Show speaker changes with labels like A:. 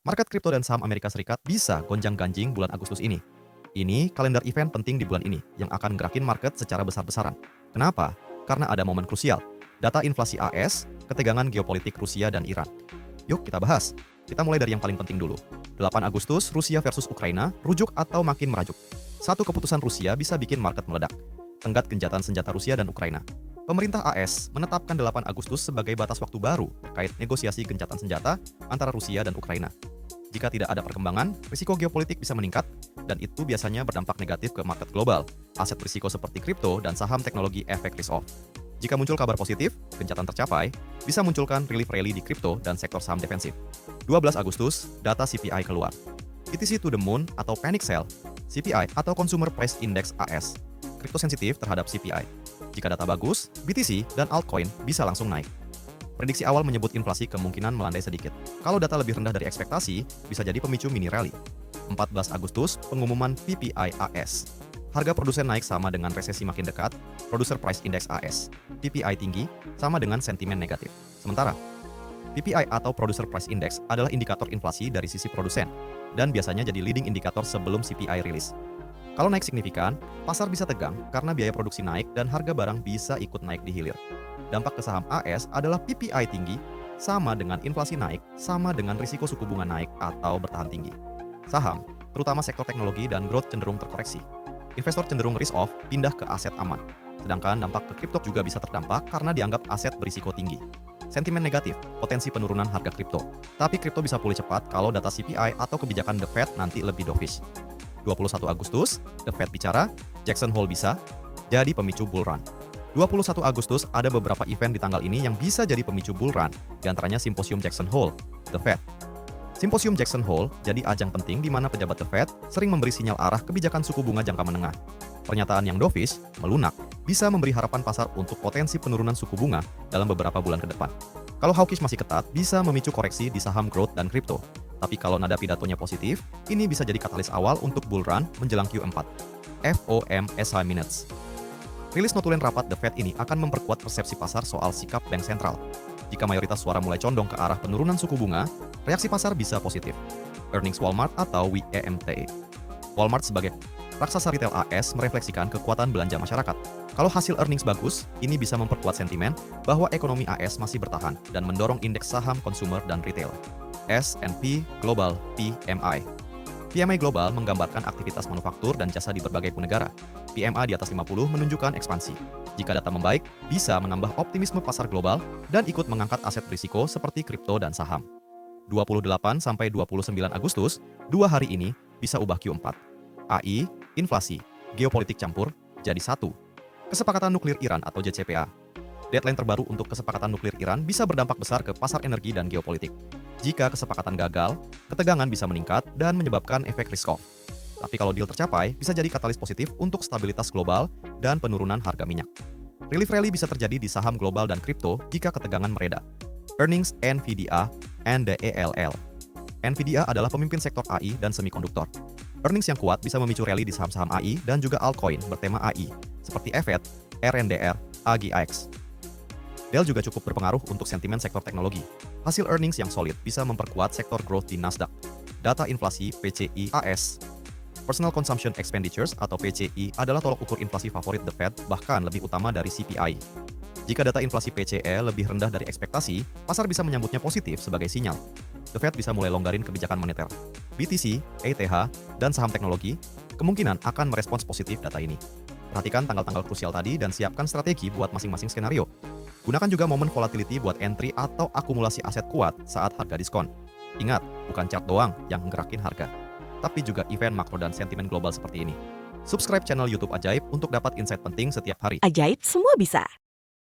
A: Market kripto dan saham Amerika Serikat bisa gonjang-ganjing bulan Agustus ini. Ini kalender event penting di bulan ini yang akan gerakin market secara besar-besaran. Kenapa? Karena ada momen krusial. Data inflasi AS, ketegangan geopolitik Rusia dan Iran. Yuk kita bahas. Kita mulai dari yang paling penting dulu. 8 Agustus, Rusia versus Ukraina, rujuk atau makin merajuk. Satu keputusan Rusia bisa bikin market meledak. Tenggat gencatan senjata Rusia dan Ukraina. Pemerintah AS menetapkan 8 Agustus sebagai batas waktu baru terkait negosiasi gencatan senjata antara Rusia dan Ukraina. Jika tidak ada perkembangan, risiko geopolitik bisa meningkat, dan itu biasanya berdampak negatif ke market global, aset risiko seperti kripto dan saham teknologi efek risk-off. Jika muncul kabar positif, gencatan tercapai, bisa munculkan relief rally di kripto dan sektor saham defensif. 12 Agustus, data CPI keluar. BTC to the moon atau panic sell, CPI atau Consumer Price Index AS, kripto sensitif terhadap CPI. Jika data bagus, BTC dan altcoin bisa langsung naik. Prediksi awal menyebut inflasi kemungkinan melandai sedikit. Kalau data lebih rendah dari ekspektasi, bisa jadi pemicu mini rally. 14 Agustus, pengumuman PPI AS. Harga produsen naik sama dengan resesi makin dekat, Producer Price Index AS. PPI tinggi sama dengan sentimen negatif. Sementara, PPI atau Producer Price Index adalah indikator inflasi dari sisi produsen, dan biasanya jadi leading indikator sebelum CPI rilis. Kalau naik signifikan, pasar bisa tegang karena biaya produksi naik dan harga barang bisa ikut naik di hilir. Dampak ke saham AS adalah PPI tinggi, sama dengan inflasi naik, sama dengan risiko suku bunga naik atau bertahan tinggi. Saham, terutama sektor teknologi dan growth cenderung terkoreksi. Investor cenderung risk-off pindah ke aset aman. Sedangkan dampak ke kripto juga bisa terdampak karena dianggap aset berisiko tinggi. Sentimen negatif, potensi penurunan harga kripto. Tapi kripto bisa pulih cepat kalau data CPI atau kebijakan The Fed nanti lebih dovish. 21 Agustus, The Fed bicara, Jackson Hole bisa jadi pemicu bull run. 21 Agustus ada beberapa event di tanggal ini yang bisa jadi pemicu bull run, diantaranya Simposium Jackson Hole, The Fed. Simposium Jackson Hole jadi ajang penting di mana pejabat The Fed sering memberi sinyal arah kebijakan suku bunga jangka menengah. Pernyataan yang dovish, melunak, bisa memberi harapan pasar untuk potensi penurunan suku bunga dalam beberapa bulan ke depan. Kalau hawkish masih ketat, bisa memicu koreksi di saham growth dan kripto. Tapi kalau nada pidatonya positif, ini bisa jadi katalis awal untuk bull run menjelang Q4. FOMC Minutes. Rilis notulen rapat The Fed ini akan memperkuat persepsi pasar soal sikap bank sentral. Jika mayoritas suara mulai condong ke arah penurunan suku bunga, reaksi pasar bisa positif. Earnings Walmart atau WEMT. Walmart sebagai raksasa retail AS merefleksikan kekuatan belanja masyarakat. Kalau hasil earnings bagus, ini bisa memperkuat sentimen bahwa ekonomi AS masih bertahan dan mendorong indeks saham konsumer dan retail. S&P Global PMI. PMI global menggambarkan aktivitas manufaktur dan jasa di berbagai negara. PMI di atas 50 menunjukkan ekspansi. Jika data membaik, bisa menambah optimisme pasar global dan ikut mengangkat aset berisiko seperti kripto dan saham. 28 sampai 29 Agustus, 2 hari ini bisa ubah Q4. AI, inflasi, geopolitik campur, jadi satu. Kesepakatan nuklir Iran atau JCPOA. Deadline terbaru untuk kesepakatan nuklir Iran bisa berdampak besar ke pasar energi dan geopolitik. Jika kesepakatan gagal, ketegangan bisa meningkat dan menyebabkan efek risk-off. Tapi kalau deal tercapai, bisa jadi katalis positif untuk stabilitas global dan penurunan harga minyak. Relief rally bisa terjadi di saham global dan kripto jika ketegangan mereda. Earnings NVIDIA and the ALL. NVIDIA adalah pemimpin sektor AI dan semikonduktor. Earnings yang kuat bisa memicu rally di saham-saham AI dan juga altcoin bertema AI, seperti EVET, RNDR, AGX. Dell juga cukup berpengaruh untuk sentimen sektor teknologi. Hasil earnings yang solid bisa memperkuat sektor growth di Nasdaq. Data inflasi PCI AS. Personal Consumption Expenditures atau PCI adalah tolok ukur inflasi favorit The Fed, bahkan lebih utama dari CPI. Jika data inflasi PCE lebih rendah dari ekspektasi, pasar bisa menyambutnya positif sebagai sinyal. The Fed bisa mulai longgarin kebijakan moneter. BTC, ETH, dan saham teknologi kemungkinan akan merespons positif data ini. Perhatikan tanggal-tanggal krusial tadi dan siapkan strategi buat masing-masing skenario. Gunakan juga momen volatility buat entry atau akumulasi aset kuat saat harga diskon. Ingat, bukan chart doang yang menggerakin harga, tapi juga event makro dan sentimen global seperti ini. Subscribe channel YouTube Ajaib untuk dapat insight penting setiap hari.
B: Ajaib semua bisa.